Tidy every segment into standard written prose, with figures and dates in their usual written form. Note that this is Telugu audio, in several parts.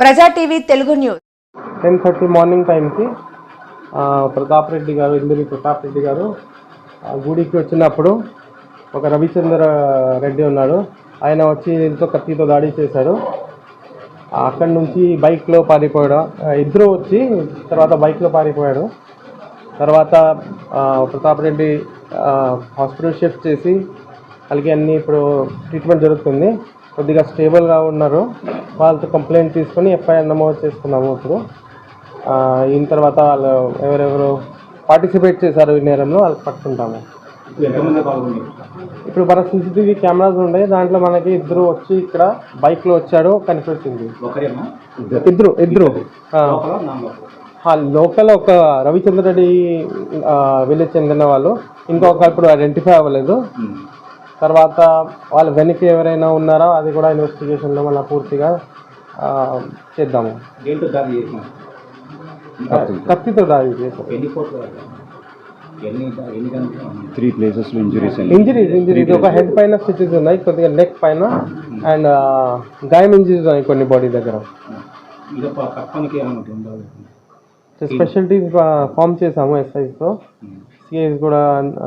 ప్రజా టీవీ తెలుగు న్యూస్ 10:30 మార్నింగ్ టైంకి ప్రతాప్ రెడ్డి గారు ఇందూరి ప్రతాప్ రెడ్డి గారు గుడికి వచ్చినప్పుడు ఒక రవిచంద్ర రెడ్డి ఉన్నాడు. ఆయన వచ్చి ఎంతో కత్తితో దాడి చేశాడు. అక్కడి నుంచి బైక్లో పారిపోయాడు. ఇద్దరు వచ్చి తర్వాత బైక్లో పారిపోయాడు. తర్వాత ప్రతాప్ రెడ్డి హాస్పిటల్ షిఫ్ట్ చేసి వాళ్ళకి అన్నీ ఇప్పుడు ట్రీట్మెంట్ జరుగుతుంది. కొద్దిగా స్టేబుల్గా ఉన్నారు. వాళ్ళతో కంప్లైంట్ తీసుకొని ఎఫ్ఐఆర్ నమోదు చేసుకున్నాము. ఇప్పుడు అయిన తర్వాత వాళ్ళు ఎవరెవరు పార్టిసిపేట్ చేశారు ఈ నేరంలో వాళ్ళకి పట్టుకుంటాము. ఇప్పుడు మన సీసీటీవీ కెమెరాస్ ఉన్నాయి. దాంట్లో మనకి ఇద్దరు వచ్చి ఇక్కడ బైక్లో వచ్చాడు కనిపిస్తుంది. ఇద్దరు లోకల్ ఒక రవిచంద్ర రెడ్డి విలేజ్ చెందిన వాళ్ళు. ఇంకొక ఇప్పుడు ఐడెంటిఫై అవ్వలేదు. తర్వాత వాళ్ళ వెనక ఎవరైనా ఉన్నారా అది కూడా ఇన్వెస్టిగేషన్లో మళ్ళీ పూర్తిగా చేద్దాము. కత్తితో దాడి చేశారు. 3 ప్లేసెస్లో ఇంజరీస్ ఒక హెడ్ పైన స్టిచెస్ ఉన్నాయి, కొద్దిగా నెక్ పైన అండ్ గాయం ఇంజరీస్ ఉన్నాయి కొన్ని బాడీ దగ్గర. స్పెషాలిటీ ఫామ్ చేసాము ఎస్ఐస్తో. సిఐస్ కూడా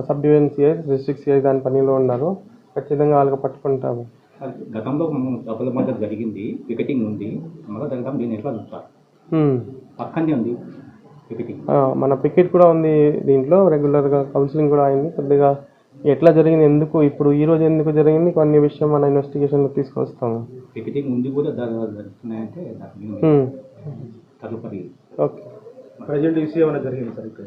sub division CIs, district CIs దాని పనిలో ఉన్నారు. ఖచ్చితంగా వాళ్ళకి పట్టుకుంటాము. గతంలో డబ్బుల మధ్య జరిగింది, పికెటింగ్ ఉంది, మళ్ళీ జరగడం దీన్ని ఎట్లా చూస్తారు? పక్కనే ఉంది పికెటింగ్. మన పికెట్ కూడా ఉంది దీంట్లో. రెగ్యులర్గా కౌన్సిలింగ్ కూడా అయింది. కొద్దిగా ఎట్లా జరిగింది, ఎందుకు ఇప్పుడు ఈ రోజు ఎందుకు జరిగింది కొన్ని విషయం మన ఇన్వెస్టిగేషన్లో తీసుకొస్తాము. పికెటింగ్ ఉంది కూడా జరుగుతున్నాయంటే తదుపరి ఓకే. ప్రజెంట్ ఇష్యూ ఏమైనా జరిగింది సార్ ఇక్కడ?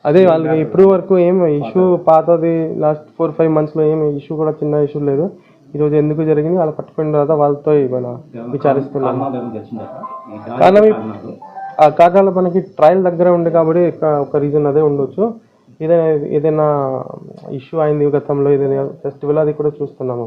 అదే వాళ్ళకి ఇప్పుడు వరకు ఏం ఇష్యూ పాతది లాస్ట్ 4-5 monthsలో ఏం ఇష్యూ కూడా చిన్న ఇష్యూ లేదు. ఈరోజు ఎందుకు జరిగింది వాళ్ళు పట్టుకున్న తర్వాత వాళ్ళతో మన విచారిస్తున్నాం. కారణం ఆ కారణాలు మనకి ట్రయల్ దగ్గర ఉంది కాబట్టి ఒక రీజన్ అదే ఉండొచ్చు. ఏదైనా ఇష్యూ అయింది గతంలో, ఏదైనా ఫెస్టివల్ అది కూడా చూస్తున్నాము.